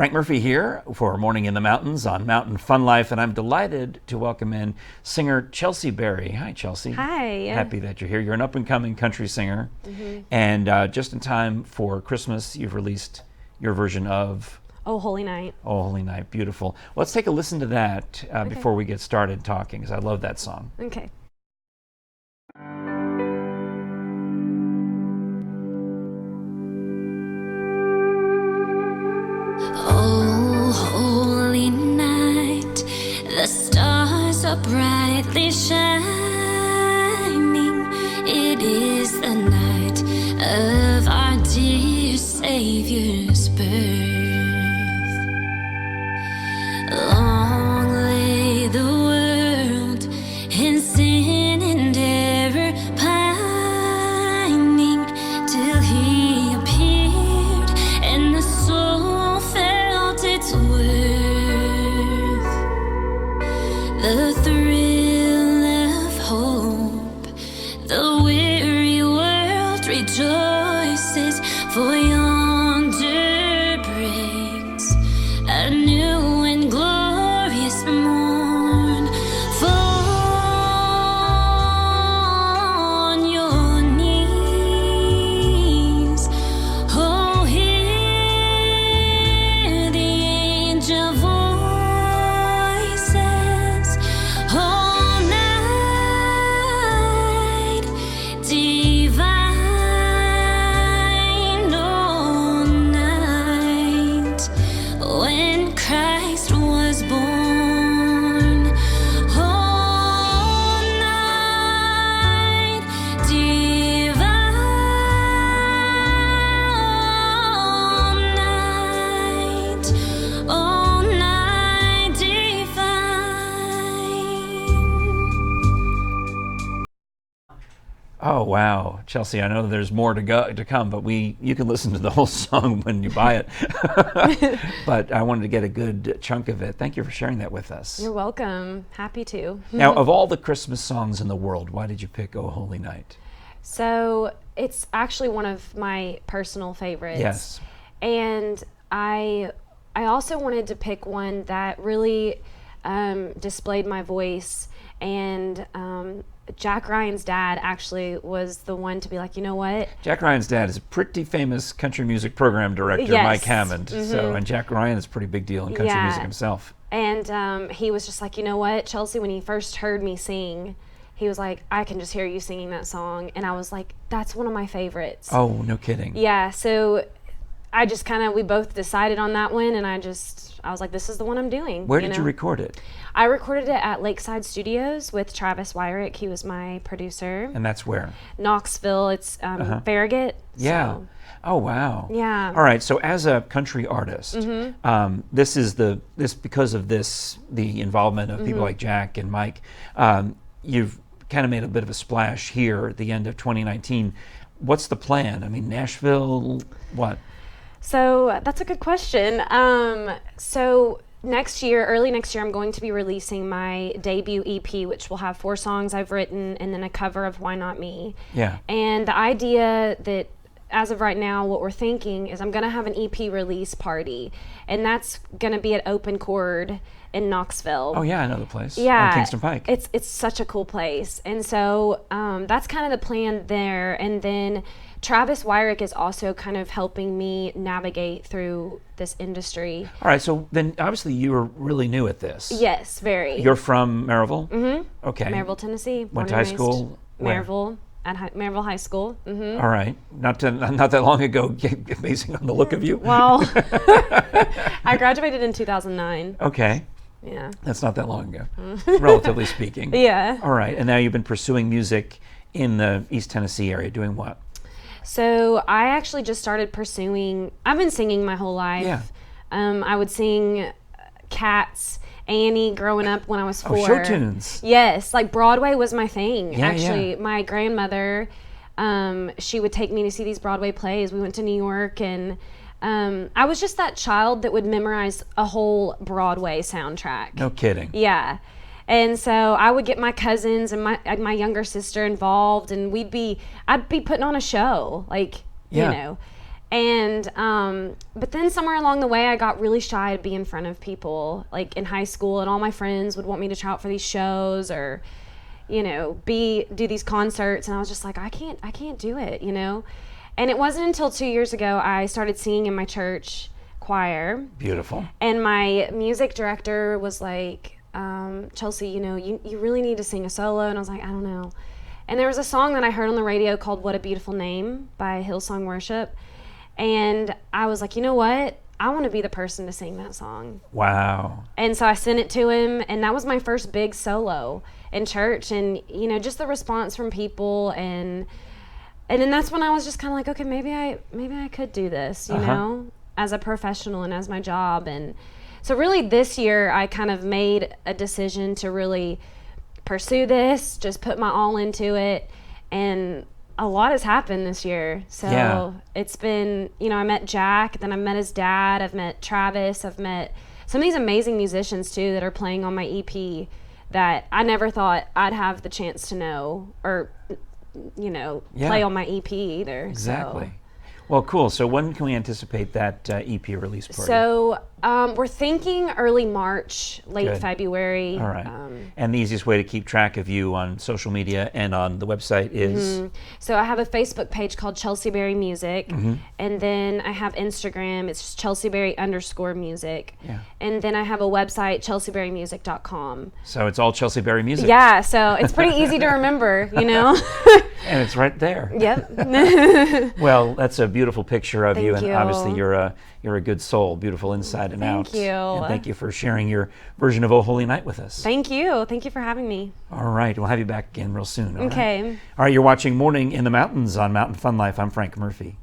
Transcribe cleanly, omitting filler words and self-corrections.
Frank Murphy here for Morning in the Mountains on Mountain Fun Life, and I'm delighted to welcome in singer Chelsea Berry. Hi, Chelsea. Hi. Happy that you're here. You're an up-and-coming country singer, and just in time for Christmas, you've released your version of Oh, Holy Night. Oh, Holy Night. Beautiful. Let's take a listen to that before we get started talking, because I love that song. Okay. Oh, holy night, the stars are brightly shining. It is the night of our dear Savior's birth. Long lay the world in sin and error pining, till he appeared and the soul felt its worth. The thrill of hope, the weary world rejoices, for yonder breaks a new and glorious morn. Fall on your knees, oh, hear the angel voices. All night divine, all night when Christ was born. All night divine, all night divine. Oh, wow. Chelsea, I know there's more to come, but you can listen to the whole song when you buy it. But I wanted to get a good chunk of it. Thank you for sharing that with us. You're welcome. Happy to. Now, of all the Christmas songs in the world, why did you pick Oh Holy Night? So it's actually one of my personal favorites. Yes. And I also wanted to pick one that really displayed my voice. And Jack Ryan's dad actually was the one to be like, you know what? Jack Ryan's dad is a pretty famous country music program director, Yes. Mike Hammond. So, and Jack Ryan is a pretty big deal in country Yeah. music himself. And he was just like, you know what, Chelsea, when he first heard me sing, he was like, I can just hear you singing that song. And I was like, that's one of my favorites. Oh, no kidding. Yeah, so I just we both decided on that one, and I was like, this is the one I'm doing. Where did you record it? I recorded it at Lakeside Studios with Travis Wyrick. He was my producer. And that's where? Knoxville, it's Farragut. Yeah. So, Oh, wow. yeah. All right. So as a country artist, this because of the involvement of people like Jack and Mike, you've kind of made a bit of a splash here at the end of 2019. What's the plan? I mean, Nashville, what? So that's a good question. So early next year, I'm going to be releasing my debut EP, which will have 4 songs I've written and then a cover of Why Not Me. Yeah. And the idea that, as of right now, what we're thinking is I'm going to have an EP release party, and that's going to be at Open Chord in Knoxville. Oh, yeah, I know the place. Yeah, On Kingston Pike. It's such a cool place, and so that's kind of the plan there. And then Travis Wyrick is also kind of helping me navigate through this industry. All right, so then obviously you were really new at this. Yes, very. You're from Maryville? Mm-hmm. Okay. Maryville, Tennessee. Went to high school where? Maryville. At Maryville High School. Mm-hmm. All right. Not that long ago, amazing on the look of you. Well, I graduated in 2009. Okay. Yeah. That's not that long ago, relatively speaking. Yeah. All right. And now you've been pursuing music in the East Tennessee area. Doing what? So I actually just started pursuing, I've been singing my whole life. Yeah. I would sing Cats, Annie growing up when I was 4. Oh, show tunes. Yes, like Broadway was my thing. Yeah, Actually, yeah. my grandmother, she would take me to see these Broadway plays. We went to New York, and I was just that child that would memorize a whole Broadway soundtrack. No kidding. Yeah. And so I would get my cousins and my younger sister involved, and I'd be putting on a show, like, Yeah. you know. And but then somewhere along the way, I got really shy to be in front of people, like in high school, and all my friends would want me to try out for these shows or, you know, do these concerts, and I was just like, I can't do it, you know. And it wasn't until 2 years ago I started singing in my church choir. Beautiful. And my music director was like, Chelsea, you know, you really need to sing a solo. And I was like, I don't know. And there was a song that I heard on the radio called What a Beautiful Name by Hillsong Worship. And I was like, you know what? I want to be the person to sing that song. Wow. And so I sent it to him, and that was my first big solo in church. And, you know, just the response from people, and then that's when I was just kind of like, okay, maybe I could do this, you know, as a professional and as my job. And so really this year I kind of made a decision to really pursue this, just put my all into it. And a lot has happened this year. So it's been, you know, I met Jack, then I met his dad, I've met Travis, I've met some of these amazing musicians too that are playing on my EP that I never thought I'd have the chance to know or, you know, play on my EP either. Exactly. So. Well, cool. So when can we anticipate that EP release party? So we're thinking early March, late February. All right. And the easiest way to keep track of you on social media and on the website is? So I have a Facebook page called Chelsea Berry Music, and then I have Instagram. It's just ChelseaBerry_music. Yeah. And then I have a website, chelseaberrymusic.com. So it's all Chelsea Berry Music. Yeah, so it's pretty easy to remember, you know? And it's right there. Yep. Well, that's a beautiful picture of you, Thank and you. obviously you're a good soul, beautiful inside and out. Thank you. And thank you for sharing your version of Oh Holy Night with us. Thank you. Thank you for having me. All right, we'll have you back again real soon. All right? Okay. All right, you're watching Morning in the Mountains on Mountain Fun Life. I'm Frank Murphy.